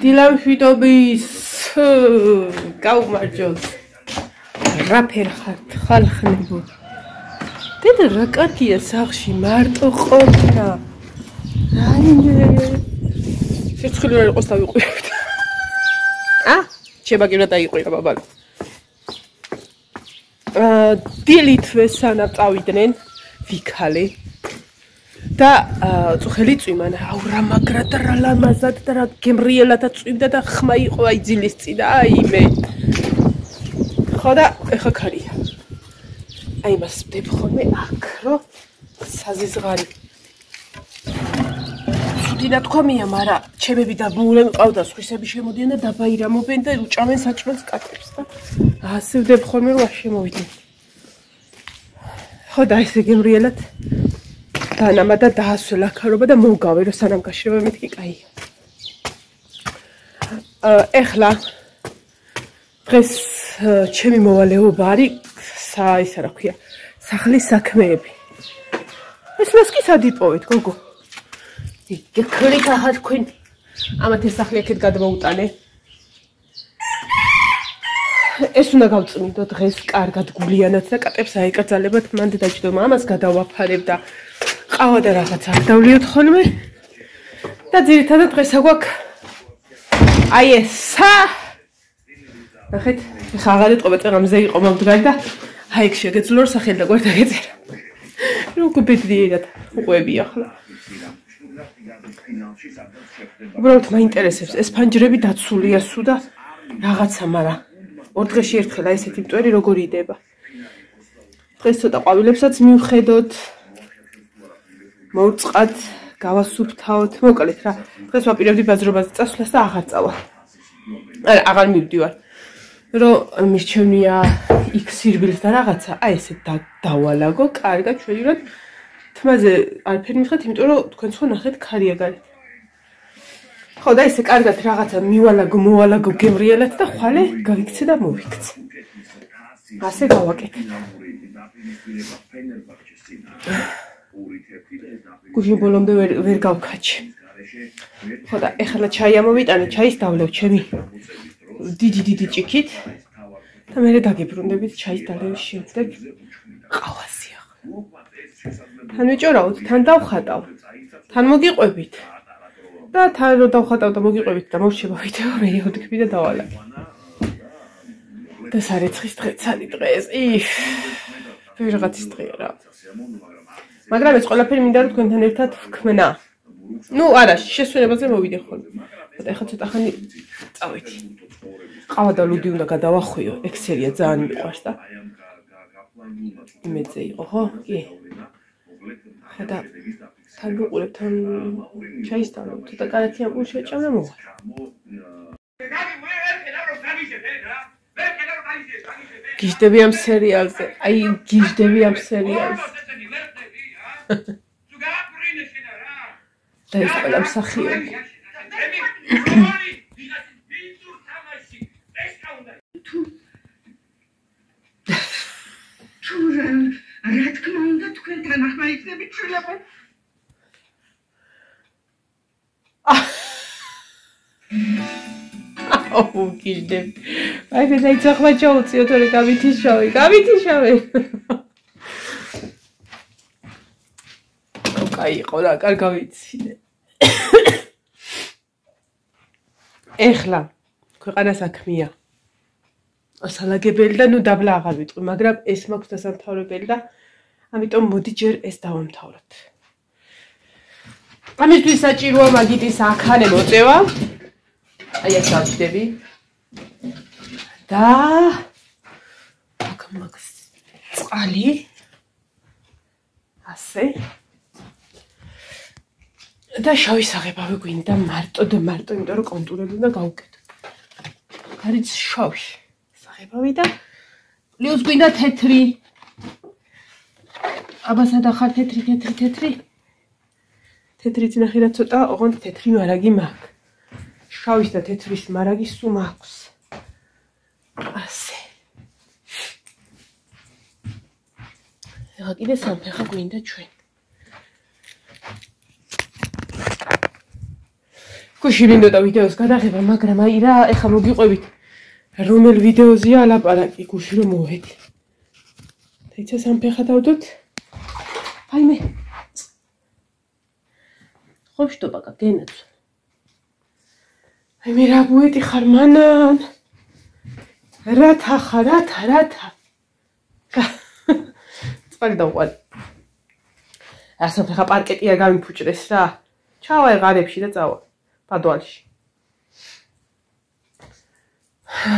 დილამშვიდობის გაუმარჯოს რაფერ ხალხნებო დედა რა კარგია სახლში მარტო ყოფნა რაიმე შეცხილი რა იყოს დავიყვირებთ შებაგირა დაიყვირა ბაბალო დილითვე სანამ წავიდნენ ვიქალე და წუხელი წვიმან აუ რა მაგრა და რა ლამაზად და რა გემრიელად წვიმდა და ხმა იყო აი ძილის წინა აიმე ხო და ეხა ქარია აი მას ვდებ ხოლმე აქ რო საზიზღარი ცუდი ნათქვამია მაგრამ ჩემები და ბულე მყავდა სხვისები შემოდიან და დაბაირამობენ და უჭამენ საჭმელს კატებს და ასე ვდებ ხოლმე რომ არ შემოვიდნენ ხო და ესე გემრიელად დანამა და დაასვლა ქარობა და მოვგავე რომ სანამ გაშრება მეთქი კაია ეხლა დღეს ჩემი მოვალეობა არის ისა რა ქვია სახლის საქმეები ეს მას კი სადიპოვეთ გოგო იგ ქრიკა ხარ თქვენ ამათ ეს სახლი აქეთ გადმოუტანე ეს უნდა გავწმინდო დღეს კარგად გულიანად და კატებს აეკრძალებათ მანდ დაჭდო მამას გადავაფარებ და ყავა და რაღაც არ დავლიოთ ხოლმე და ძირითადად დღეს აგვაქვს აი ესა ნახეთ ხა აღარ ეტყობა წეგამზე იყო მომდგარი და აი ეგ შეგეძლო რომ სახელი და გვერდა გეწერა როგორ ბედნიერად უყვები ახლა უბრალოდ მაინტერესებს ეს ფანჯრები დაცულია სულ და რაღაცა მაგრამ ორ დღეში ერთხელ აი ესეთი მტვერი როგორი იდება დღეს ცოტა ყვავილებსაც მივხედოთ მოვწყათ გავასუფთავოთ მოკლედ რა დღეს ვაპირებდი ბაზრობაზე წასვლას და აღარ წავალ არა აღარ მივდივარ რომ მირჩევნია იქ სირბილს და რაღაცა აი ესე დავალაგო კარგად შევიდეთ თმაზე არაფერი მიხეთ იმიტომ რომ თქვენ ხო ნახეთ ქარია გარეთ ხო და ესე კარგად რაღაცა მოვალაგო გემრიელად და ხვალე გავიქცე და მოვიქცე ასე გავაკეთე გუშინ ბოლომდე ვერ გავქაჩე ხო და ეხლა ჩაი ამოვიტანე ჩაის დავლევ ჩემი დიდი ჭიქით და მე დაგიბრუნდებით ჩაის დალევის შემდეგ ყავასი ახლა თან ვიჭორავთ თან დავხატავ თან მოგიყვებით და თან რო დავხატავ და მოგიყვებით და მოვშება ვიდეო მე ოდქბი და დავალაგე და სარეცხის დღეც არის დღეს ვიღაცის დღეა რა მაგრამ ეს ყველაფერი მინდა რომ თქვენთან ერთად ვქმნა ნუ არა შესვენებაზე მოვიდე ხოლმე და ეხლა ცოტა ხანი წავედი ყავა და ლუდი უნდა გადავახვიო ექსერია ძალიან მიყვარს და იმედზე იყო ხო კი ხა და თან ვიყურებ თან ჩაისტანო ცოტა კარათი ამბულ შეჭამე მოვა გიჟდები ამ სერიალზე აი გიჟდები ამ სერიალზე და ეს ყველა მსახიობი რა თქმა უნდა თქვენთან ახლა იქნებით შვილებო აუ გიჟდები აი მე დაიწყმა ჩაუწიო თორე გავითიშავე კაი იყო რა კარგა ვიცინე ეხლა ქვეყანა საქმეა ასალაგებელი და ნუ დაბლა აღარ ვიტყვი მაგრამ ეს მაქვს დასამთავრებელი და ამიტომ მოდი ჯერ ეს დავამთავროთ ამისთვის საჭიროა მაგიტის აქანე მოწევა აი ეს გავჭდები და აქ მაქვს წყალი ასე და შავი საღებავი გვინდა მარტო იმიტომ რომ კონტურები უნდა გავუკეთო გარიც შავი საღებავი და პლუს გვინდა თეთრი აბასა და ხარ თეთრიც ნახე რა ცოტა ოღონდ თეთრი მარაგი მაქვს შავის და თეთრის მარაგი სულ მაქვს ასე ეხლა კიდე სამფეხა გვინდა ჩვენ გუშინ მინდოდა ვიდეოს გადაღება, მაგრამ აი რა, ეხლა მოგიყვებით რომელ ვიდეოზეა ლაპარაკი, გუშინ რომ მოვედი. თეცა სამფეხა დავდოთ. აი მე. ხოშტობა გენაც. აი მე რა ბუეტი ხარ მანან. რათა ხარ, რათა. წყალი დავყვარი. ასო ხა პარკეტი არ გამიფუჭდეს რა. ჩავა ღარებში და წავა პადვალში.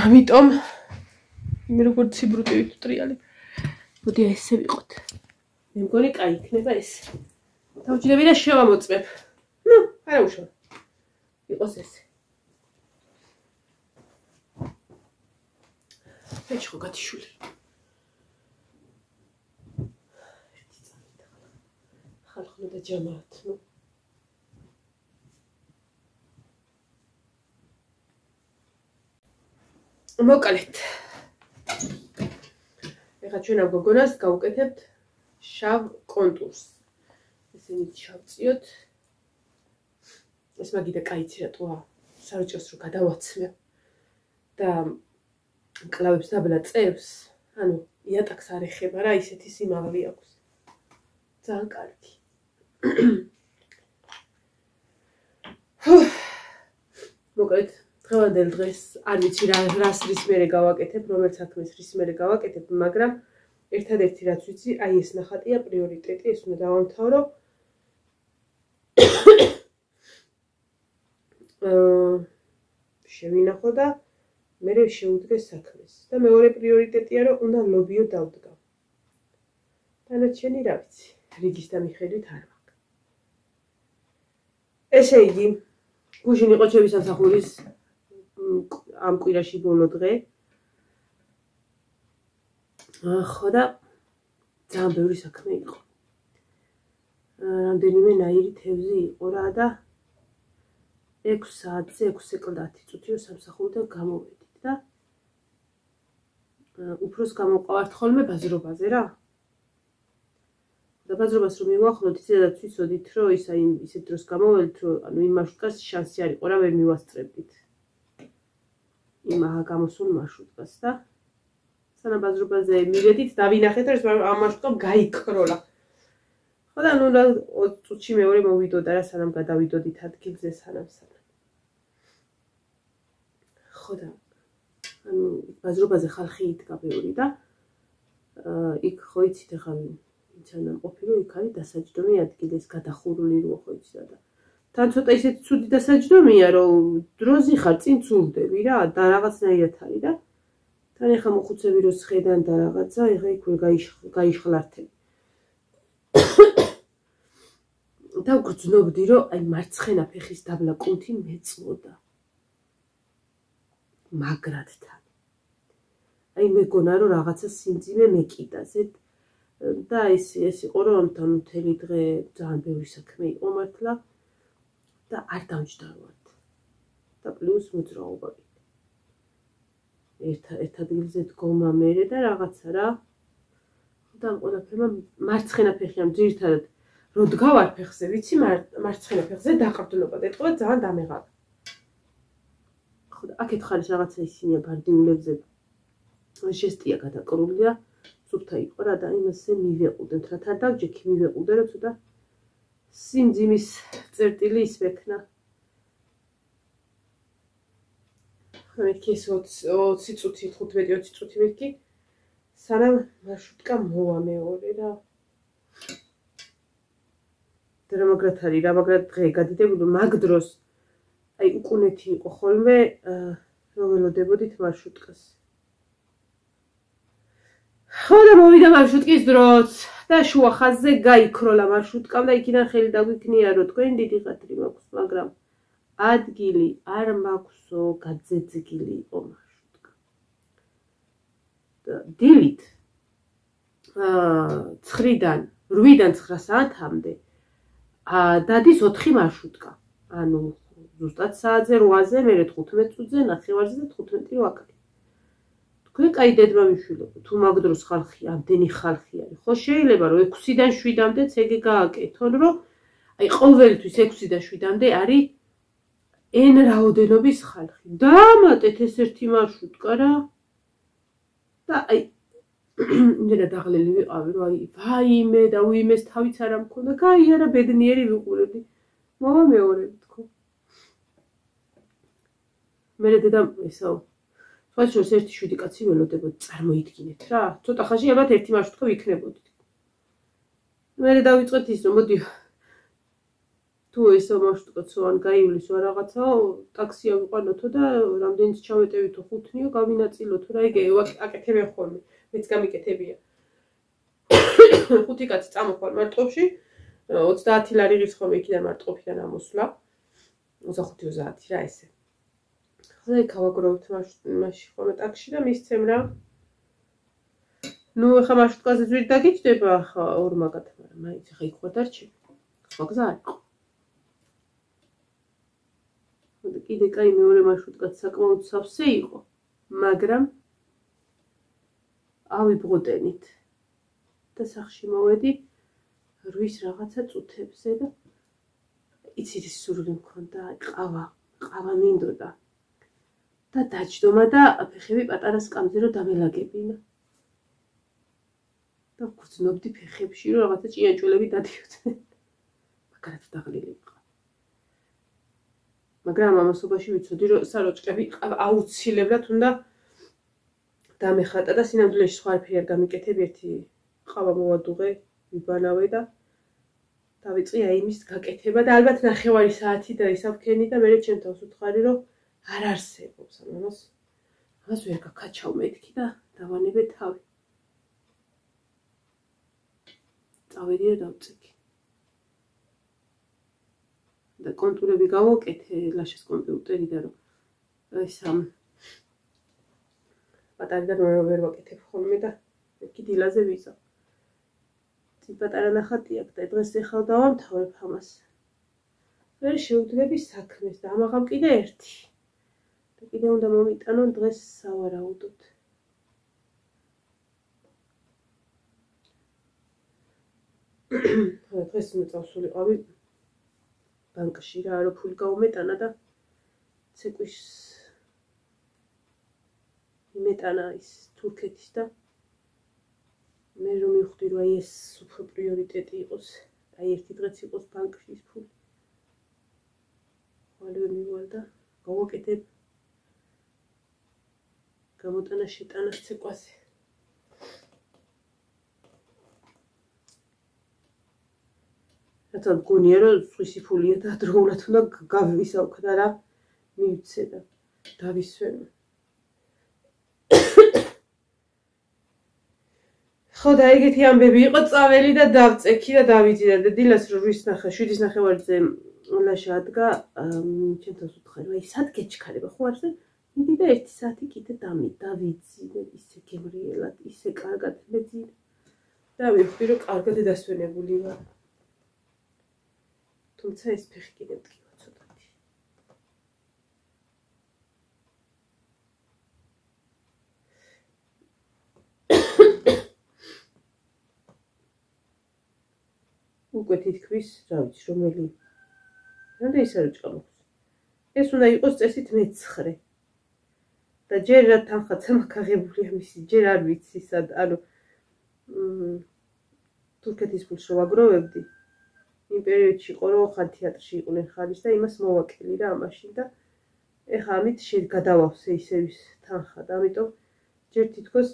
ამიტომ მე როგორ ციბრუტი ვიტრიალი. მოდი ესე ვიყოთ. მე მგონი კაი იქნება ეს. დავჭიდები და შევამოწმებ. ნუ, არა უშო. იყოს ესე. ეჩ ხო გათიშული. ხალხო და ჯამაათ, ნუ. მოკალეთ. ეხლა ჩვენ ამ გოგონას გავუკეთებთ შავ კონტურს. ესენი შავწიოთ. ეს მაგიდა კაიცი რატოა? საროჭოს რო გადავაცმე და კლავებს დაბლაწევს, ანუ იატაკს არ ეხება რა, ისეთი სიმაღლე აქვს. ძალიან კარგი. მოკალეთ. დღევანდელ დღეს არ ვიცი რას რის მერე გავაკეთებ, რომელ საქმეს რის მერე გავაკეთებ, მაგრამ ერთადერთი რაც ვიცი, აი ეს ნახატია პრიორიტეტი, ეს უნდა დავამთავრო. შევინახო და მერე შევუდგე საქმეს. და მეორე პრიორიტეტია, რომ უნდა ლობიო დავდგა. დანარჩენი რა ვიცი, რიგის და მიხედვით არ მაქვს. ესე იგი, გუშინ იყო ჩემი სამსახურის ამ კვირაში ბოლო დღე. ხო და ძალიან ბევრი საქმე იყო. რამდენიმე ნაირი თევზი იყო რა და 6 საათზე 6:30 წუთიო სამსახურიდან გამოვედით და უფროს გამოვყავართ ხოლმე ბაზრობაზე რა. და ბაზრობას რომ მივახლოთ, ისედაც ვიცოდით, რომ ისეთ დროს გამოვედით, რომ ანუ იმ მარშრუტკას შანსი არ იყო რა ვერ მივასწრებდით. იმ გამოსულ მარშრუტკას და სანამ ბაზრობაზე მივედით, დავინახეთ, რომ ამ მარშრუტკამ გაიქროლა. ხო და ნუ 20 წუთში მეორე მოვიდოდა რა, სანამ გადავიდოდით ადგილზე სანამ. ხო და ანუ ბაზრობაზე ხალხი იდგა ბევრი და იქ ხო იცით ახლა ვინცანამ ყოფილი, იქ არის დასაჯდომი ადგილი, ეს გადახურული რო ხო იცით და თან ცოტა ისეთი ცუდი დასაჯდომია, რომ დროზე ხარ წინ ცურდები რა და რაღაცნაირად არის და თან ეხა მოხუცები რო სხედან და რაღაცა, ეხა იქ ვერ გაიშხლართები. და გრძნობდი, რომ აი მარცხენა ფეხის დაბლა კუნთი მეწვოდა. მაგრადთან. აი მეგონა რომ რაღაცა სიმძიმე მეკიდაზე და ეს იყო რომ თან მთელი დღე ძალიან ბევრი საქმე იყო მართლა და არ დამჯდარვართ. და პლუს მოძრაობა. ერთ ადგილზე დგომა მერე და რაღაცა რა. და ამ ყველაფერმა მარცხენა ფეხი ამ ძირითადად რო დგავარ ფეხზე, ვიცი მარცხენა ფეხზე დაყრდნობა და ეთქვა ძალიან დამეღალა. აქეთ ხარის რაღაცა ისინია ბარდიულებზე ჟესტია გადაკრულია, სუფთა იყო რა და იმასე მივეყუდეთ, რათა დავჯექი მივეყუდე, რომ ცოტა სიმძიმის წერტილი ისმექნა. მეთქი ეს 20 წუთი, 15-20 წუთი მეთქი, სანამ მარშრუტკა მოვა მეორე რა. და რა მაგრად არის, რა მაგრად დღე გადიდებული, მაგ დროს აი უკუნეთი იყო ხოლმე რომ ველოდებოდით მარშრუტკას. ხო და მოვიდა მარშრუტკის დროც და შუა ხაზზე გაიქროლა მარშრუტკამ და იქიდან ხელი დაგვიქნია რომ თქვენ დიდი ხათრი მაქვს, მაგრამ ადგილი არ მაქვსო, გაძეძგილი იყო მარშრუტკა. და დილით 9-დან 8-დან 9 საათამდე დადის 4 მარშრუტკა. ანუ ზუსტად საათზე 8-ზე, მერე 15 წუთზე, 9-ვარზე და 15 ვაკალი. თქვენ კაი დედმამიშვილებო, თუ მაგ დროს ხალხი, ამდენი ხალხი არის, ხო შეიძლება რომ 6-დან 7-მდეც ეგ გააკეთონ, რომ აი ყოველთვის 6-დან 7-მდე არის Εν რაოდენობის ხალხი. Დამატეთ ეს ერთი მარშრუტკა რა. და აი იმენა დაღლილი ვიყავი, რომ აი ვაიმე და უიმეს თავიც არ მქონდა, გაიარა ბედნიერი ვიყურებდი. მოვა მეორე თქო. მე დედამ ესო სხვა შორის 1-7 კაცი ველოდებოდი, წარმოიდგინეთ რა. ცოტა ხანში ალბათ ერთი მარშრუტკა ვიქნებოდით. მე დავიწყეთ ის რომ მოდი თუ ესო მარშრუტკაცო ან გაივლისო რაღაცაო, ტაქსი ავიყვანოთო და რამდენიც ჩავეტევითო 5-ნიო გავინაწილოთო რა, იგივე აკეთებენ ხოლმე. მეც გამიკეთებია. 5 კაცი წამოყვან მარტყოფში, 30 ლარი ღირს ხოლმე იქიდან მარტყოფიდან ამოსვლა. 25-30 რა ესე. ხა გავაგროვებთ მაშინ ხოლმე ტაქსში და მისცემ რა. ნუ ეხა მარშრუტკაზე ძვირ დაგიჯდება ხა ორ მაგათ, მაგრამ მაინც ეხა იქ ვარ დარჩები. სხვა გზა არ იყო. კიდე კაი მეორე მარშრუტკაც საკმაოდ სავსე იყო, მაგრამ ავიბღოდენით და სახში მოვედი 8 რაღაცა წუთებზე და იცით ის სურვილი მქონდა, ყავა მინდოდა და დაჯდომა და ფეხები პატარა სკამზე რომ დამელაგებინა და გრძნობდი ფეხებში რომ რაღაცა ჭიანჭველები დადიოდნენ, მაგარად დაღლილი ვიყავ. მაგრამ ამასობაში ვიცოდი რომ საროჭკები აუცილებლად უნდა დამეხატა და სინამდვილეში სხვა არაფერი არ გამიკეთებ, ერთი ყავა მოვადუღე, ვიბანავე და დავიწყე აი იმის გაკეთება და ალბათ 9 საათი და ისავქენი და მე ჩემ თავს ვთხარი რომ არ არსებობს, ამას ვერ გაკაჩავ მეთქი და დავანებე თავი. წავედი და დავწიქი. და კონტურები გავაკეთე ლაშეს კომპიუტერიდან რომ ეს პატარიდან ვერ ვაკეთებ ხოლმე და კი დილაზე ვიზა. პატარა ნახატი აქვს და დღეს ეხლა დავამთავრებ ამას. ვერ შევძლები საქმეს და ამაღამ კიდე ერთი. და კიდე უნდა მომიტანონ დღეს სავარაუდოდ. დღეს უნდა წავსულიყავი ბანკში რა, რომ ფული გაუმეტანა და ცეკვის იმეტანა ის თურქეთის და მე რომ მივხვდი რომ აი ეს უფრო პრიორიტეტი იყოს, აი ერთი დღეც იყოს ბანკში ის ფული. ხვალე მივალ და გავაკეთებ გამოტანა შეტანას ცეკვაზე. რათა მგონია რომ სხვისი ფულია და დროულად უნდა გავისავქნა რა, მივცე და დავისვენო. ხო და ეგეთი ამბები იყო წაველი და დავწექი და დავიძინა და დილას რომ 7:30-ზე ლაშა ადგა, ჩემ თავს ვთხარი, აი სად გეჩქარება ხო არზე? მიდი და 1 საათი კიდე დავიძინე, ისე გემრიელად, ისე კარგად მეძინე და ვიხდი რომ კარგად დასვენებული ვარ. თუმცა ეს ფეხი კიდე მტკივა ცოტათი. უკვე თითქმის, რა ვიცი, რომელი და ის არ ჭამობს. ეს უნდა იყოს წესით მე-9. და ჯერ რა თანხაც ამაკაღებულია მისი, ჯერ არ ვიცი სად, ანუ თურქეთის ფულს რო ვაგროვებდი, იმ პერიოდში იყო რომ ხან თეატრში იყვნენ ხალის და იმას მოვაკელი რა მაშინ და ეხა ამით გადავავსე ისევის თანხა და ამიტომ ჯერ თითქოს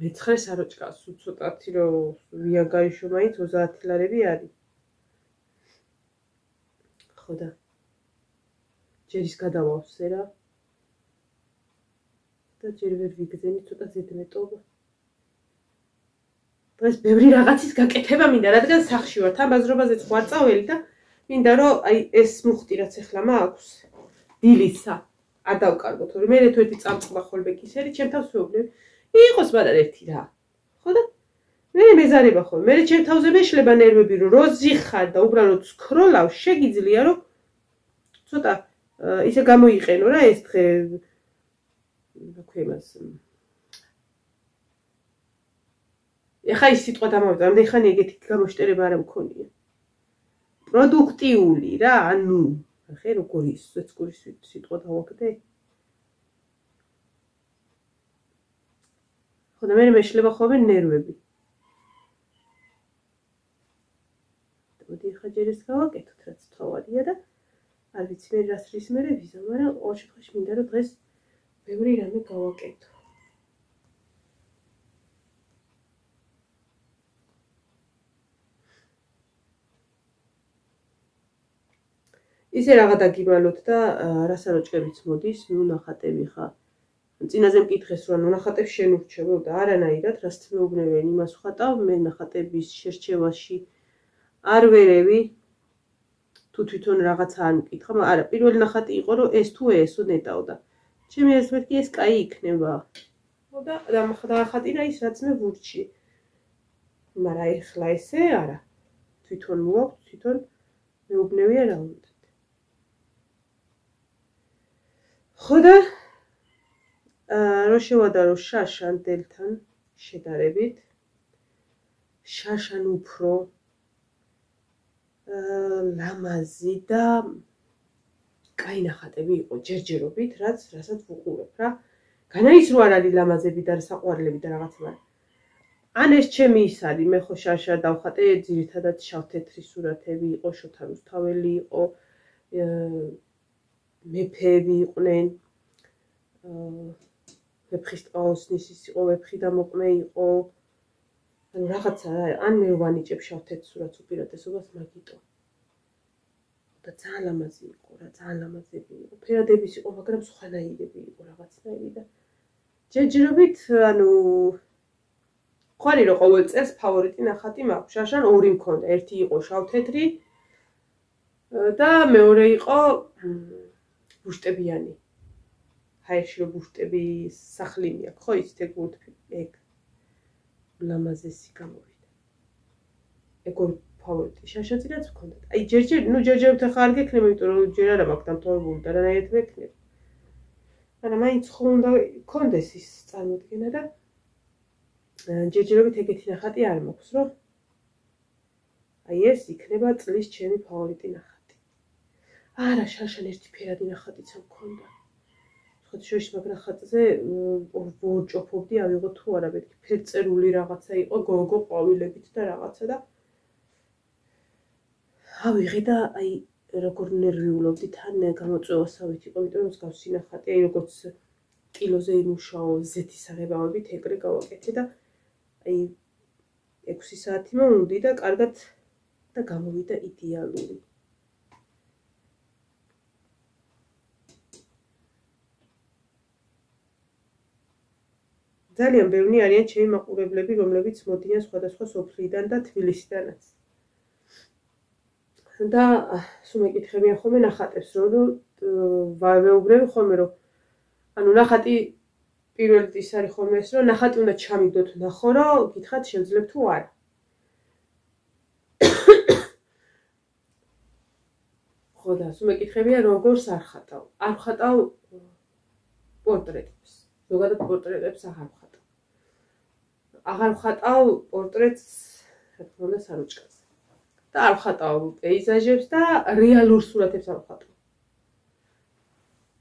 მე-9 საროჭკას უცოტათი რომ ვიან გაიშო მაინც 30 ლარები არის. ხო და ჯერ ის გადავავსე რა და ჯერ ვერ ვიგზენი ცოტა ზედმეტობა. დღეს ბევრი რაღაცის გაკეთება მინდა, რადგან სახში ვარ, თან ბაზრობაზეც ვარ წაველი და მინდა რომ აი ეს მუხტი რაც ახლა მაქვს, დილისა, არ დავკარგოთ, რომ მე ერთ-ერთი წამწყდა ხოლმე კისერი, ჩემ თავს ვეუბნები, იყოს მაგრამ ერთი რა. ხო და მე მეზარება ხოლმე, მე ჩემ თავზე მეშლება ნერვები, რომ როზი ხარ და უბრალოდ სკროლავ, შეგიძლია რომ ცოტა ისე გამოიყენო რა ეს დღე რა ქვია იმას ეხა ის სიტყვა დამავიწყე, ამდენ ხანი ეგეთი გამოშტერება არ მქონია. პროდუქტიული რა, ანუ ხე როგორი ზეცკურის სიტყვა დავაგდე? ხო და მე მეშლება ხოლმე ნერვები. მოდი ხა ჯერ ეს გავაკეთოთ, რაც თავადია და არ ვიცი მე რას რის მერე ვიზა, მაგრამ ყოველ შემთხვევაში მინდა რომ დღეს ბევრი რამე გავაკეთო. ისე რაღა დაგივალოთ და რასაროჭებიც მოდის, ნახატები ხა. წინაზე მკითხეს რომ ნახატებს შენ ურჩევო და არანაირად, რაც მეუბნებიან იმას ვხატავ, მე ნახატების შერჩევაში არ ვერევი. თუ თვითონ რაღაცა არ მკითხა, არა, პირველი ნახატი იყო რომ ეს თუ ესო ნეტავ და ჩემი აზრით ეს კაი იქნება. ხო და დამახატა ის რაც მე ვურჩი. მაგრამ ეხლა ესე არა. თვითონ მოაქვს, თვითონ მეუბნებია რა უნდა. ხო და რო შევადარო შაშან დელთან შედარებით შაშან უფრო ლამაზი და კაი ნახატები იყო ჯერჯერობით, რასაც ვუყურებ რა. განაიც რო არ არის ლამაზები და საყვარლები და რაღაცა, მაგრამ ან ეს ჩემი ის არის, მე ხო შაშა დავხატე, ძირითადად შავ-თეთრი სურათები იყო, შოთა რუსთაველი იყო, მეფეები იყვნენ, ვეფხისტყაოსნის ის იყო, ვეფხი დამოყმე იყო, ანუ რაღაცა, ან მე ვანიჭებ შავ-თეთრ სურათს უპირატესობას მაგიტო. და ძალიან ლამაზი იყო რა, ძალიან ლამაზები იყო. ფერადების იყო, მაგრამ სხვანაირები იყო რაღაცნაირი და ჯერჯერობით, ანუ ხარი რომ ყოველ წელს ფავორიტი ნახატი მაქვს. შაშან ორი მქონდა, ერთი იყო შავ-თეთრი და მეორე იყო ბუშტებიანი. ჰაერში რომ ბუშტები სახლი აქვს, ხო ის ეგ ლამაზესი გამოვიდა. ეგ ორი ფავორიტი შაშაწინაც მქონდა. აი ჯერჯერობით ახლა არ გექნება, იმიტომ რომ ჯერ არა მაქვს დამთავრებული და რანაირად მექნება. მაგრამ მაინც ხო უნდა გქონდეს ის წარმოდგენა და ჯერჯერობით ეგეთი ნახატი არ მაქვს, რომ აი ეს იქნება წლის ჩემი ფავორიტი ნახატი. არა, შაშან ერთი ფერადი ნახატიც მქონდა. სხვა შოშ მაგ ნახატზე ვორჭოფობდი, ავიღო თუ არა, მეთქი ფერწერული რაღაცა იყო, გოგო ყვავილებით და რაღაცა და ავიღე და აი როგორ ნერვიულობდი, თან გამოწვევასავით იყო, იმიტომ რომ მსგავსი ნახატი, აი როგორც კილოზე იმუშაო ზეთის აღებამებით ეგრე გავაკეთე და აი 6 საათი მომუნდი და კარგად და გამოვიდა იდეალური. ძალიან ბევრი არიან ჩემი მაყურებლები, რომლებიც მოდიან სხვადასხვა სოფლიდან და თბილისიდანაც. და სულ მეკითხებიან ხოლმე ნახატებს, რომ ვეუბნები ხოლმე, რომ ანუ ნახატი პირველ ის არის ხოლმე ეს, რომ ნახატი უნდა ჩამიგდოთ ნახო, რომ გითხრათ შევძლებ თუ არა. ხო და სულ მეკითხებიან როგორს არ ხატავ. არ ხატავ პორტრეტებს. ზოგადად პორტრეტებს აღარ ვხატავ. აღარ ვხატავ პორტრეტს, რა თქმა უნდა, საროჭკაზე. და არ ვხატავ პეიზაჟებს და რეალურ სურათებს არ ვხატავ.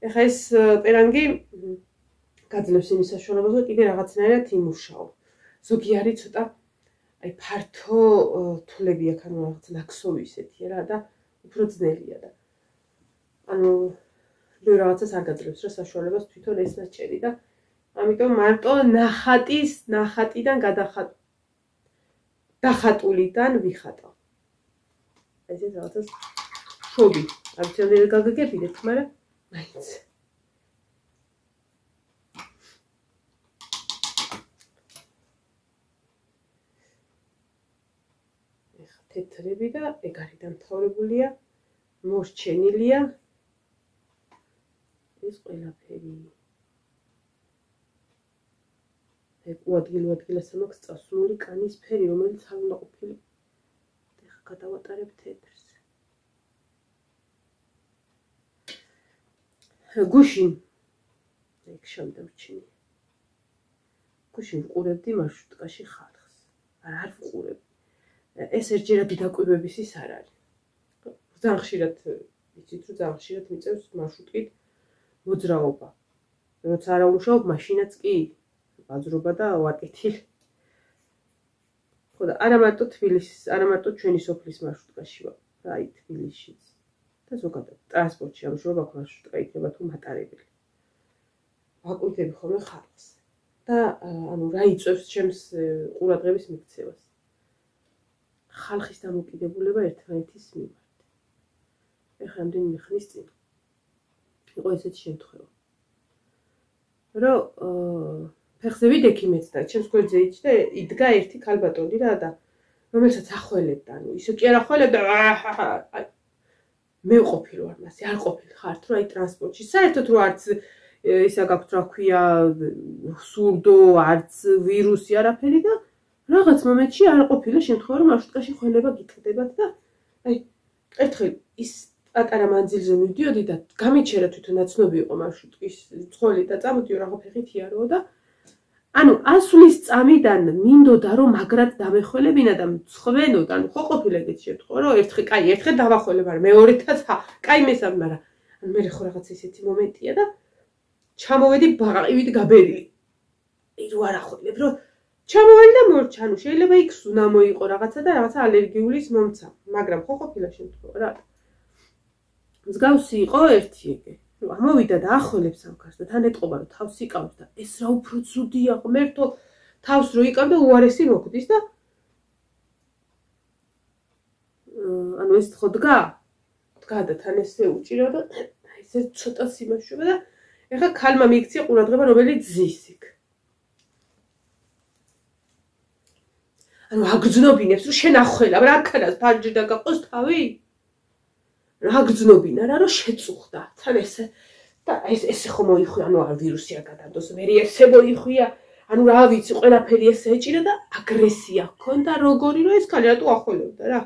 ეხლა ეს პერანგი გაძლევს იმის საშუალებას, რომ კიდე რაღაცნაირად იმუშაო. ზოგი არის ცოტა აი ფართო თვლები აქვს, ანუ რაღაც ნაქსოვი ისეთია რა და უფრო ძნელია და ანუ ბევრ რაღაცას არ გაძლევს რა საშუალებას თვითონ ეს ნაჭერი და ამიტომ მარტო ნახატიდან დახატულიდან ვიხატავ. ეს რაღაცას შობი. არ ვიცი რომ გაგაგებინეთ, მაგრამ მაინც. ეხა თეთრები და ეგ არის დამთავრებულია, მოსჩენილია ეს ყველაფერი. ეგ უადგილესა მაქვს წასული კანის ფერი, რომელიც არ უნდა ყოფილი. ეხა გადავატარებ თეთრს. გუშინ ეგ შემდამჩინი. გუშინ ვყურებდი მარშრუტკაში ხალხს. არ ვყურებ. ეს ერთჯერადი დაკვირვების ის არ არის. ძალიან ხშირად იცით რომ ძალიან ხშირად მიწევს მარშრუტით მოძრაობა. როცა არა უმუშაობ, მაშინაც კი ბაზრობა და ვაკეთილ. ხო და არა მარტო თბილისის, არა მარტო ჩვენი სოფლის მარშრუტკაში ვარ, აი თბილისშიც. და ზოგადად ტრანსპორტში ამჟამად აქ მარშრუტკა იქნება თუ მატარებელი. ვაკვირდები ხოლმე ხალხს. და ანუ რა იწევს ჩემს ყურადღების მიქცევას. ხალხის დამოკიდებულება ერთმანეთის მიმართ. ეხლა რამდენიმე ხნის წინ იყო ესეთი შემთხვევა. რომ ფეხზე ვიდექი მეც და ჩემს გვერდზე იდგა ერთი ქალბატონი რა და რომელსაც ახველებდა, ანუ ისე კი არ ახველებდა, მე ვყოფილ ვარ მასე, არ ყოფილ ხართ რა აი ტრანსპორტში. საერთოდ რო არც ისა გაქვთ რა ქვია სურდო, არც ვირუსი არაფერი და რაღაც მომენტში არ ყოფილა შემთხვევა რომ მარშრუტკაში ხველება გიტყდებათ და აი ერთხელ ის პატარა მანძილზე მივდიოდი და გამიჩერა თვითონ ნაცნობი იყო მარშრუტკის ძღოლი და წამოდიო რაღა ფეხით იარო და ანუ ასვლის წამიდან მინდოდა რომ მაგრად დამეხველებინა და მცხვენოდა, ანუ ხო ყოფილა ეგეთი შემთხვევა რომ ერთხელ დავახველებ, მაგრამ მეორედაც კაი მესამე, მაგრამ ანუ მე ხო რაღაც ესეთი მომენტია და ჩამოვედი ბაყივით გაბერილი. აი რო არ ახველებ რომ ჩამოვედი და მორჩა, ანუ შეიძლება იქ სუნამო იყო რაღაცა და რაღაცა ალერგიulis მომცა, მაგრამ ხო ყოფილა შემთხვევა რა. მსგავსი იყო ერთი ეგე. ამოვიდა და ახველებს ამ ქარს და თან ეტყობა რომ თავს იკავს და ეს რა უფრო ცუდია, ღმერთო, თავს რო იკავდა უარესი მოხდის და ანუ ეს ხო დგა და თან ესე უჭირა და ესე ცოტა სიმაშვება და ეხა ქალმა მიიქცია ყურადღება რომელიც ზის იქ. ანუ აგრძნობინებს რომ შენ ახველა, რა ქანას ფანჯი დაგაყოს თავი? რა გძნობინა რა რომ შეწუხდა თან ესე და ესე ხო მოიხვია ანუ არ ვირუსი არ გადადოს მე ესე მოიხვია ანუ რა ვიცი ყველაფერი ესე ეჭირა და აგრესია ჰქონდა როგორი რომ ეს ქალი რატო ახველებდა რა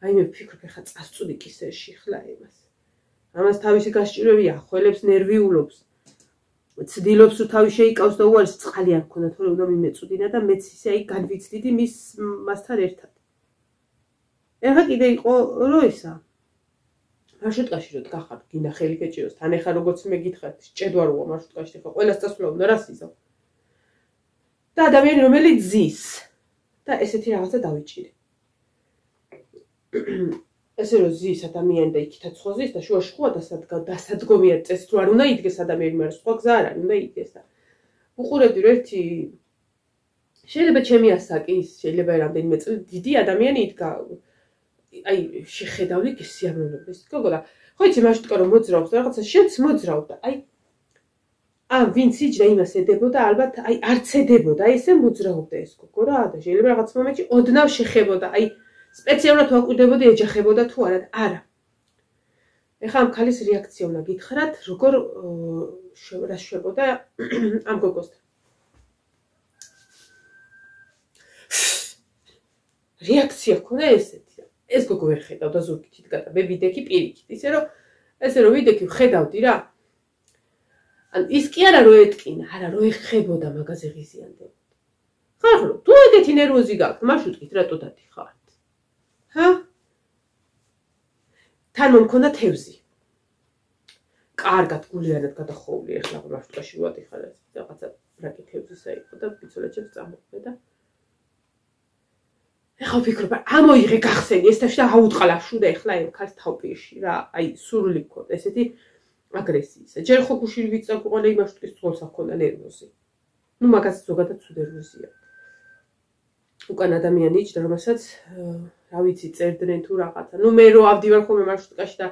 აი მე ვფიქრობ ხა წასწუდი კისერში ხლა ამას თავისი გასჭირვები ახველებს ნერვიულობს ცდილობს რომ თავი შეიკავს და უარეს წყალი არ ქონდა თორე უნდა მიმეწუდინა და მეც ისე აი განვიცდიდი მასთან ერთად ეხა კიდე იყო რო ისა მარშრუტკაში რო დგახარ, გინდა ხელი გეჭიროს, თან ეხა როგორც მე გითხრათ, ჭედვა როა მარშრუტკაში ეხა ყველას დასვლა უნდა რა სიზო. და ადამიანი რომელიც ზის და ესეთი რაღაცა დავიჭირე. ესე რომ ზის ადამიანი და იქითაც ხო ზის და შუაში ხო დასადგომია წესით რომ არ უნდა იდგეს ადამიანი, მაგრამ სხვა გზა არ არის, უნდა იდგეს და უყურებდი რომ ერთი შეიძლება ჩემი ასაკი ის შეიძლება რამდენიმე წელი დიდი ადამიანი იდგა აი შეხედავდი გესიამოვნებდეს გოგო და ხო იცი მარშრუტკა რომ მოძრაობს რაღაცა შენც მოძრაობ და აი ვინც იჯდა იმას ედებოდა ალბათ აი არც ედებოდა აი ესე მოძრაობდა ეს გოგო რა და შეიძლება რაღაც მომენტში ოდნავ შეხებოდა აი სპეციალურად ვაკვირდებოდი ეჯახებოდა თუ არა და არა ეხლა ამ ქალის რეაქცია უნდა გითხრათ როგორ რა შვებოდა ამ გოგოსთან რეაქცია ქონდა ესეთი ეს გოგო ვერ ხედავდა ზურგით იდგა და მე ვიდექი პირიქით ესე რომ ვიდექი ვხედავდი რა ან ის კი არა რომ ეტკინა არა რომ ეხებოდა მაგაზე ღიზიანდებოდა ხახრო თუ ეგეთი ნერვოზი გაქვს მარშრუტით რატო დადიხართ ჰა თან მომქონდა თევზი კარგად გულიანად გადახოვული ეხლა მარშრუტკაში ვადიხარ რაღაცა რაკი თევზისა იყო და ბიცოლაჩებს წამოყვე და ეხლა ვფიქრობ, ამოიღე გახსენი, ეს თავს და აუტყალაშუ და ეხლა ამ ქალს თავპირში რა, აი სურვილი გქონდა, ესეთი აგრესიისა. ჯერ ხო გუშინ ვიცაკვყოლა იმაშტკის თვალს აქონდა ნერვოზი. ნუ მაგას ზოგადად ცუდერვოზია. უკან ადამიანი იჯდა, რომელსაც რა ვიცი, წერდნენ თუ რაღაცა. ნუ მე რო ავდივარ ხოლმე მარშრუტკაში და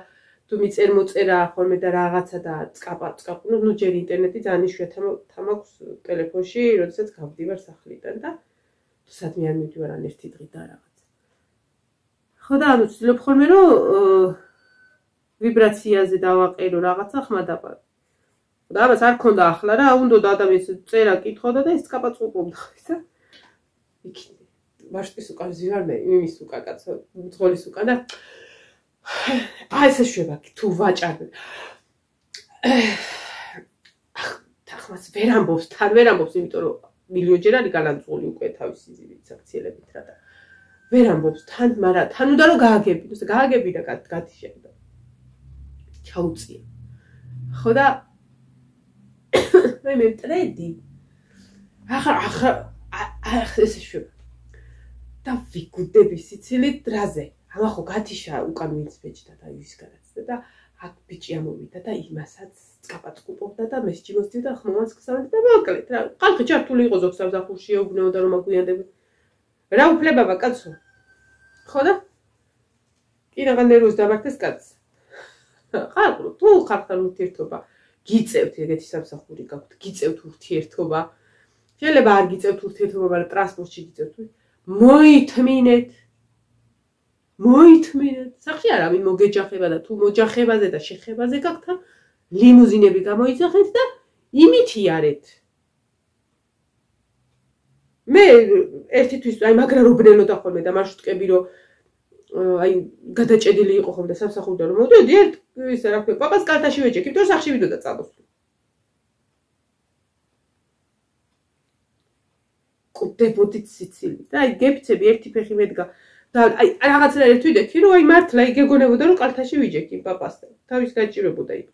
თუ მიწერ მოწერა ხოლმე და რაღაცა და წკაპ, ნუ ჯერ ინტერნეტი ძალიან იშვიათად მაქვს ტელეფონში, როდესაც გავდივარ სახლიდან და სადმე არ მივდივარ ან ერთი დღით და რაღაც. ხო და ანუ ვცდილობ ხოლმე რომ ვიბრაციაზე დავაყერო რაღაცა ხმადაბად. და ამას არ ქონდა ახლა რა, უნდა ადამიანს წერა კითხოდა და ეს წკაპაწუყობდა ხისა. იქ მარშრუტის უკან ზივარ მე, იმის უკან კაცო, მძღოლის უკან და აი ეს შვება თუ ვაჭარ. თახმას ვერ ამბობს, იმიტომ რომ მილიონჯერ არის გალანძღული უკვე თავისი სიზივით საქციელებით რა და ვერ ამბობს თან, მაგრამ თან უნდა რომ გააგებინოს და გააგები და გადიშევდა. ჩაუწია. ხო და მე მტრედი. ახლა ესე შვება. და ვიგუდები სიცილით დრაზე. ამა ხო გათიშა უკან ვინც ბეჭდა და ის განაცდა და აქ ბიჭი ამოვიდა და იმასაც წკაპაწყუპობდა და მესჯიმოსდი და ხმოვანს გსავდი და მოკლედ რა. ხალხი ჩართული იყო ზოგ სამსახურში ეუბნეოდა რომ აგვიანდება. რა უფლებაა კაცო? ხო და? კი რაღა ნერვოს დამარხეს კაცს. ხალხო თუ ხალხთან ურთიერთობა გიწევთ ეგეთი სამსახური გაქვთ, გიწევთ ურთიერთობა. შეიძლება არ გიწევთ ურთიერთობა, მაგრამ ტრანსპორტში გიწევთ. მოითმინეთ. სახში არავინ მოგეჯახება და თუ მოჯახებაზე და შეხებაზე გაქვთ, ლიმუზინები გამოიძახეთ და იმით იარეთ. მე ერთისთვის აი მაგრა რობნელოდა ხოლმე და მარშრუტკები რომ აი გადაჭედილი იყო ხოლმე და სამსახურიდან რომ მოვდიოდი ერთ ისა რა ქვია პაპას კალთაში ვეჭექით რომ სახში ვიდოდა წამოსვლი. კვდებოდით სიცილით და აი გეფცები ერთი ფეხი მედგა და აი რაღაცა ერთ ვიდექი რომ აი მართლა იგეგონებოდა რომ კალთაში ვიჯექი პაპასთან. თავის გაჭირებოდა იქ.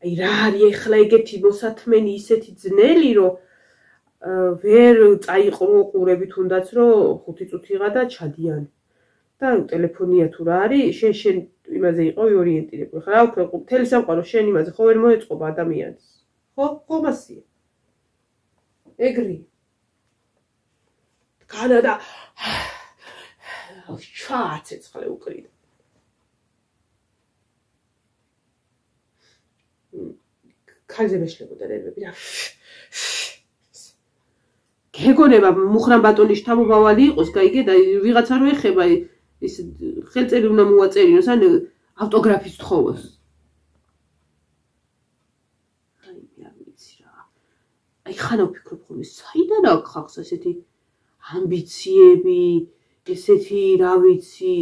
აი რა არის ახლა ეგეთი მოსათმენი ისეთი ძნელი რომ ვერ წაიყრო ყურები თუნდაც რომ 5 წუთიღა და ჩადიან. და ტელეფონია თუ რა არის, შენ იმაზე იყავი ორიენტირებული. ხა რა ვქნა, მთელი სამყარო შენ იმაზე ხო ვერ მოეწყობა ადამიანს. ხო, ხომასია. ეგრი. განადა ჩაცეცხლე უკრიდა. ქალზე მეშლებოდა ნერვები რა. გეგონება მუხრან ბატონის შთამომავალი იყოს, გაიგე და ვიღაცა რო ეხება ის ხელწერი უნდა მოაწერინოს ან ავტოგრაფის თხოვოს. აი მე არ ვიცი რა. აი ხანო ვფიქრობ ხოლმე, საიდან აქვს ხალხს ესეთი ამბიციები, ესეთი რა ვიცი,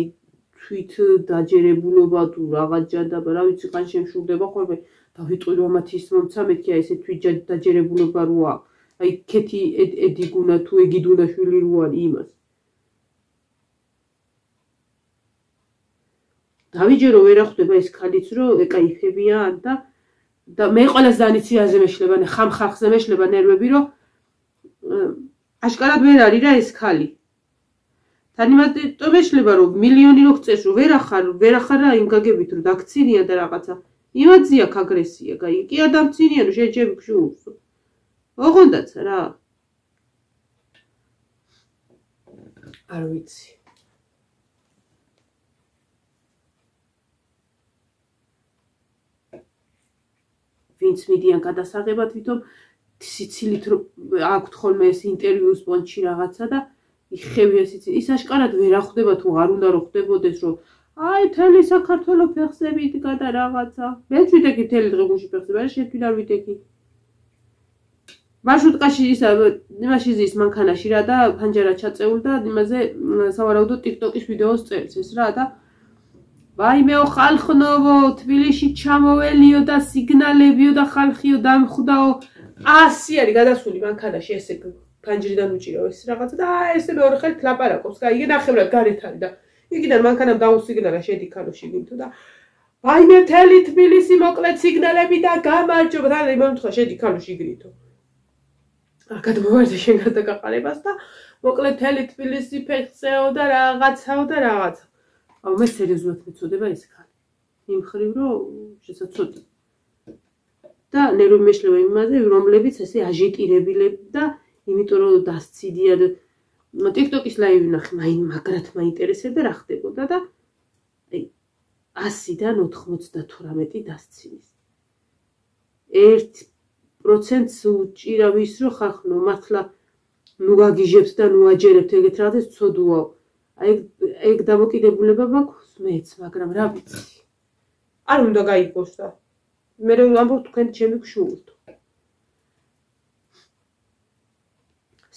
თვით დაჯერებულობა თუ რაღაც ჯანდაბა, რა ვიცი, ხან შემშურდება ხოლმე და ვიტყვი რომ მათი ის მომცა მეთქია ესე თვით დაჯერებულობა რო აქვს. აი ქეთი ედგუნა თუ ეგიდუნა შვილი რო არის იმას. დავიჯერო ვერ ახვდება ეს ქალიც რომ ეკაიფებიან და მე ყველას დანიციაზე მეშლება, ხამ ხალხზე მეშლება ნერვები რომ აშკარად ვერ არის რა ეს ქალი. თან იმათო მეშლება რომ მილიონი რო გწეს რომ ვერ ახარ რა იმ გაგებით რომ დაქცინია და რაღაცა. იმათზია აგრესია, გაიგე, კი ადამიანია რომ შეჯები გშურს. ოღონდაც რა. არ ვიცი. ვინც მიდიან გადასაღებად თვითონ სიცილით აქვთ ხოლმე ეს ინტერვიუს პონჩი რაღაცა და იხევია სიცილი. ის აშკარად ვერ ახვდება თუ არ უნდა რომ ხდებოდეს რომ აი თელი საქართველოს ფეხზე მიდგა და რაღაცა. მე ვიდექი თელი დღე გუში ფეხზე, მაგრამ შენ თვითონ არ ვიდექი. მარშრუტკაში ისა იმაში ზის მანქანაში რა და ფანჯარა ჩაწეულ და იმაზე სავარაუდოდ TikTok-ის ვიდეოს წერს ეს რა და ვაიმეო ხალხნოვო თბილისში ჩამოველიო და სიგნალებიო და ხალხიო დამხვდაო 100 არის გადასული მანქანაში ესე ფანჯრიდან უჭირო ეს რაღაცა და ესე მეორე ხელით ლაპარაკობს გაიგე ნახევრად გარეთ არის და იქიდან მანქანამ დაუსიგნალა შედი ქალოში გინთო და ვაიმე მთელი თბილისი მოკლედ სიგნალები და გამარჯობა და იმემთხა შედი ქალოში გინთო გადმოვარდა შენ გადაგაყარებას და მოკლედ მთელი თბილისი ფეხზეო და რაღაცაო და რაღაცა. აუ მე სერიოზულად მეწოდება ეს ქალი. იმ ხრივ რომ შესაძლოა და ნერვები მეშლება იმაზე რომლებიც ესე აჟიტირებილები და იმიტომ რომ დასციდიან TikTok-ის ლაივი ნახე მაგრად მაინტერესებდა რა ხდებოდა და აი 100-დან 98 დასცინის. 1%-ს უჭირავის რომ ხახნო მართლა ნუ გაგიჟებთ და ნუ აჯერებთ ეგეთ რაღაცას ცოდუაო. აი ეგ დამოკიდებულება მაქვს მეც, მაგრამ რა ვიცი. არ უნდა გაიგოს და მე ვამბობ თქვენ ჩემი გშურთ.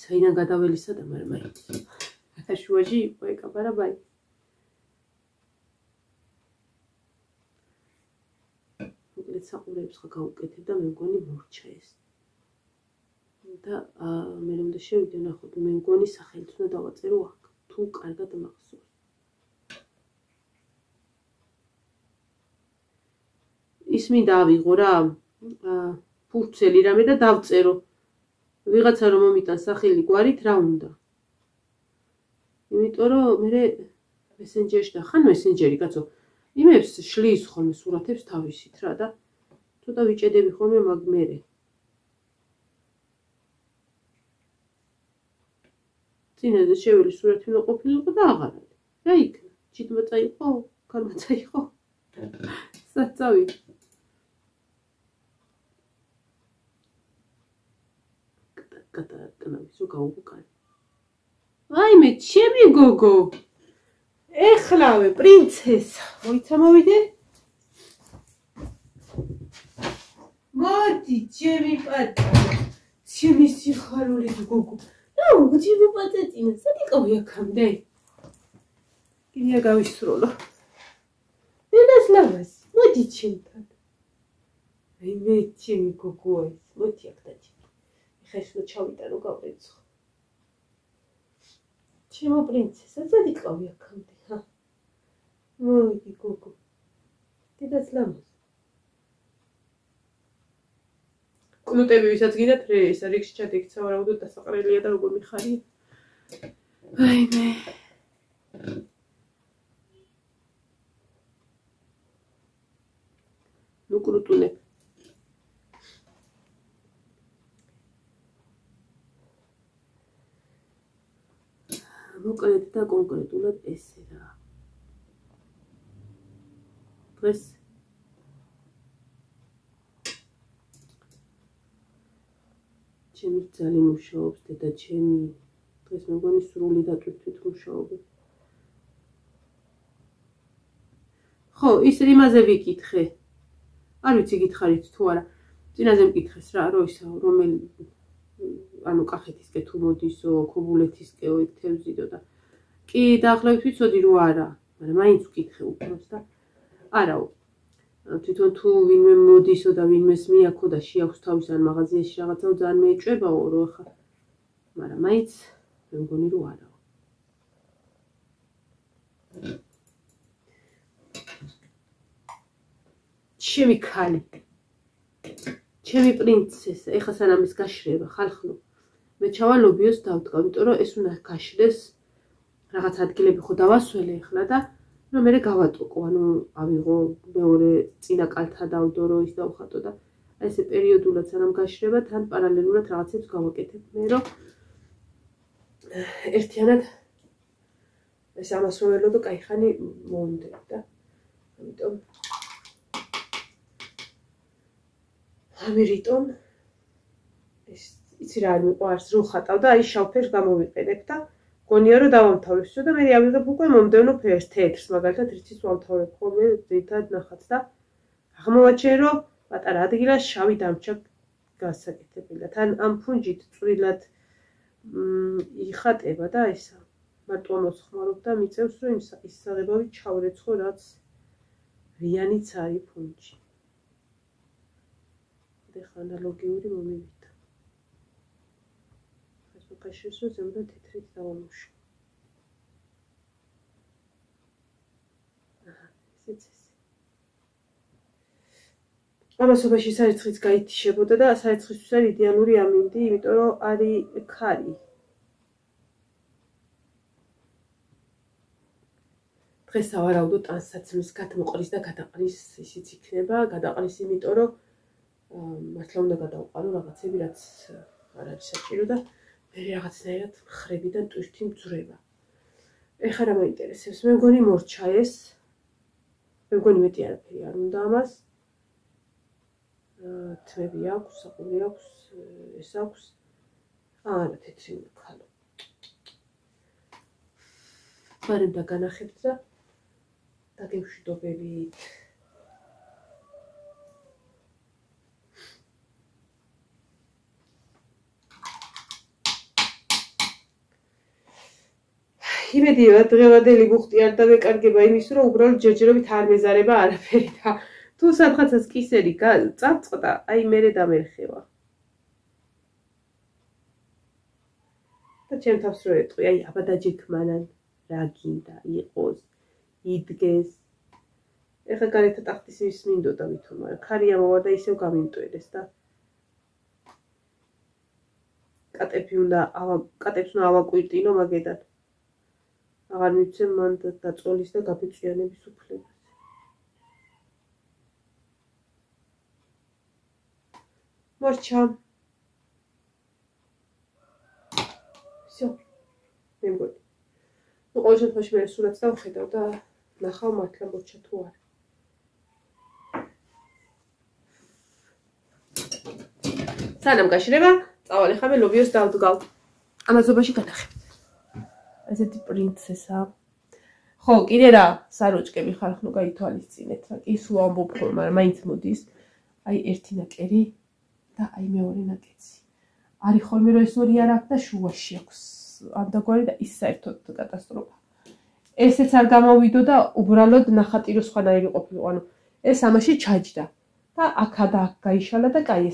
საიდან გადაველისა და მაგრამ მაინც. შუაში იყო ეკაბარა ბაი. მოკლედ საყურეებს ხა გაუკეთებ და მე მგონი მორჩა ეს. და მე უნდა შევიდე ნახოთ მე მგონი სახელით უნდა დავაწერო აქ. თუ კარგად მახსოვს. ის მინდა ავიღო რა ფურცელი რამე და დავწერო. ვიღაცა რომ მომიტან სახელი გვარით რა უნდა. იმიტომ რომ მე მესენჯერში და ხან მესენჯერი კაცო იმებს შლის ხოლმე სურათებს თავისით რა და ცოტა ვიჭედები ხოლმე მაგ მერე. წინაზე შეველი სურათი უნდა ყოფილიყო და აღარ არის. რა იქნა? ჩიტმოწა იყო? ქარმოწა იყო? საწავი. კატაკნავის რო გაუგკარი. აიმე, ჩემი გოგო. ეხლავე პრინცესა. მოიცა მოვიდე? მოდი, ჩემი პატარა. ჩემი სიხარული გოგო. რა უგძიმო პაწაწინა, სად იყავი აქამდე? კიდია გავისროლო. დედას ლამაზი, მოდი ჩემთან. აიმე, ჩემი გოგო ეს, მოდი აქ დაჭი. ეხლა ეს უნდა ჩავიტანო გავრეცხო. ჩემო პრინცესა, სად იყავი აქამდე, ჰა? მოდი გოგო. დედას ლამაზი. კნუტები ვისაც გინდათ ეს რიგში ჩადიქცა ვარაუდოდ დასაყრელია და როგორ მიხარია. აიმე. ნუ კრუტუნებ. მოკლედ და კონკრეტულად ესე რა. დღეს ჩემი ძალი მუშაობს დედა ჩემი დღეს მეგონი სრული დატვირთვით მუშაობენ. ხო, ის რიმაზე ვიკითხე. არ ვიცი გითხარით თუ არა. წინაზე მკითხეს რა, რომ ისა რომელი ანუ კახეთისკენ თუ მოდისო, ქობულეთისკენ იქ თევზიდო და კი დაახლოებით ვიცოდი რომ არა, მაგრამ მაინც ვკითხე უფროს და არაო. თვითონ თუ ვინმე მოდისო და ვინმეს მიაქო და შეაქვს თავის ან მაღაზიაში რაღაცაო ძალიან მეეჭვებაო რომ ახლა მაგრამ მაინც მე მგონი რომ არაო. ჩემი ქალი ჩემი პრინცესა ეხლა სანამ ის გაშრება ხალხო მე ჩავალობიოს დავდგა იმიტომ რომ ეს უნდა გაშრეს რაღაც ადგილები ხო დავასველე ეხლა და რომ მე გავატოკო ანუ ავიღო მეორე წინა კალთა დავდო ის დავხატო და ესე პერიოდულად სანამ გაშრება თან პარალელურად რაღაცებს გავაკეთებ მე რომ ერთიანად ეს ამას რომ ველოდო კაი ხანი მომდებ და ამიტომ ეს იცი რა არ მიყვარს რო ხატავ და აი შავ ფერს გამოვიყენებ და გონია რომ დავამთავრებსო და მე ავიღებ უკვე მომდევნო ფერს თეთრს მაგალითად რითიც ვამთავრებ ხოლმე ძირითადად ნახატს და აღმოვაჩინე რომ პატარა ადგილას შავი დამჭა გასაკეთებელი და თან ამ ფუნჯით წვრილად იხატება და ესა მარტო მოსხმარობ და მიწევს რომ ის საღებავი ჩავრეცხო რაც რიანიც არის ფუნჯი. ეხლა ანალოგიური მომივიდა. ეს უკაშესო ზემოდან თეთრით დავამუშავე. ესეც ეს. ამასობაში საერცხიც გაითიშებოდა და საერცხისთვის არის იდეალური ამინდი, იმიტომ რომ არის ქარი. დღეს ავარაუდო ტანსაცმლის გადმოყრის და გადაყრის ისიც იქნება, გადაყრის იმიტომ რომ მართლა უნდა გადავყარო რაღაცები რაც არ არის საჭირო და მე რაღაცნაირად მხრებიდან ტვირთი მძვრება. ეხლა რა მაინტერესებს? მე მგონი მორჩა ეს. მე მგონი მეტი არაფერი არ უნდა ამას. თმები აქვს, საყური აქვს, ეს აქვს. არა თეთრი მქალო. ბარემ დაგანახებთ და დაგევშვიდობებით. იმედია დღევანდელი ბუხტი არ დავეკარგება იმის რომ უბრალოდ ჯერჯერობით არ მეზარება არაფერი და თუ სადღაცას კისერი წავწყდა აი მერე დამერხევა და ჩემ თავს რო ეტყვი აი აბა დაჯექმანან რა გინდა იყოს იდგეს ეხლა გარეთ ტახტის ის მინდოდა ვითომ, მაგრამ ქარი ამოვა და ისევ გამიმტვერეს და კატებს უნდა ავაკვირტინო მაგედან. აღარ მივცემ მან დაწოლის და გაბეწვიანების უფლებას. მორჩა. всё. მე მგონი. ну ყოველ შემთხვევაში მე სურათს დავხედავ და ნახავ მართლა მორჩა თუ არა. სანამ გაშრება, წავალ ახლა მე ლობიოს დავდგავ. ამაზობაში განახებ. ესეთი პრინცესა. ხო, კიდე რა, საროჭკები ხარ, ხო გაითვალისწინეთ რა. კი სულ ამბობ ხოლმე, მაგრამ მაინც მოდის. აი ერთი ნაკერი და აი მეორე ნაკეცი. არის ხოლმე რომ ეს ორი არ აქვს და შუაში აქვს ამდაგვარი და ის საერთოდ კატასტროფა. ესეც არ გამოვიდო და უბრალოდ ნახატირო სხვანაირი ყოფილიყო. ანუ ეს ამაში ჩაჯდა და აქა და აქ გაიშალა და კაი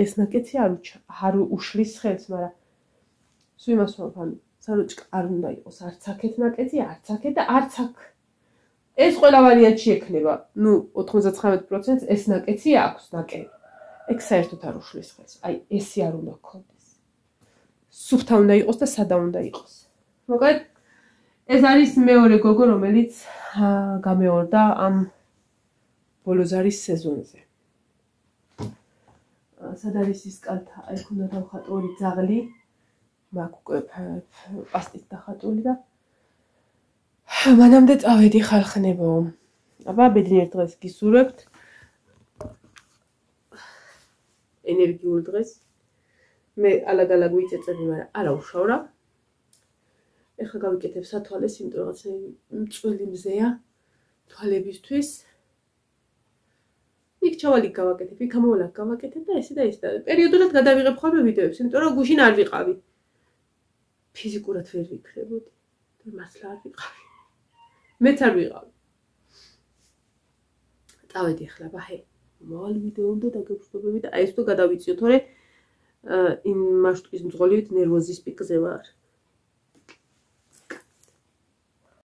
ეს ნაკეცი არ უშლის ხელს, მაგრამ სულ იმას ვამბობ, ანუ საროჭკა არ უნდა იყოს არც აქეთ ნაკეცი, არც აქეთ და არც აქ. ეს ყველა ვარიანტში ექნება. ну 99% ეს ნაკეცი აქვს ნაკერი. ეგ საერთოდ არ უშლის ხელს. აი ესი არ უნდა გქონდეს. სუფთა უნდა იყოს და სადა უნდა იყოს. მოკლედ ეს არის მეორე გოგო, რომელიც გამეორდა ამ ბოლოზარის სეზონზე. სად არის ის კალთა? აი უნდა დავხატო ორი ძაღლი. მაგ უკვე პასტით დახატული და მანამდე წავედი ხალხნებო. აბა ბედნიერ დღეს გისურვებთ. ენერგიულ დღეს. მე ალაგ-ალაგ ვიწეწები, მაგრამ არა უშავრა. ეხლა გავიკეთებ სათვალეს, იმიტომ რომ რაღაცა მწველი მზეა თვალებისთვის. იქ ჩავალ იქ გავაკეთებ, იქ ამოვალ აქ გავაკეთებ და ესე და ეს და პერიოდულად გადავიღებ ხოლმე ვიდეოებს, იმიტომ რომ გუშინ არ ვიყავი. ფიზიკურად ვერ ვიქრებოდი. და მართლა არ ვიყავი. მეც არ ვიყავი. წავედი ახლა ბაჰე. მოვალ ვიდეომდე დაგებრუნდები და აი ეს თუ გადავიწიო, თორე იმ მასშტაბის მძღოლივით ნერვოზის პიკზე ვარ.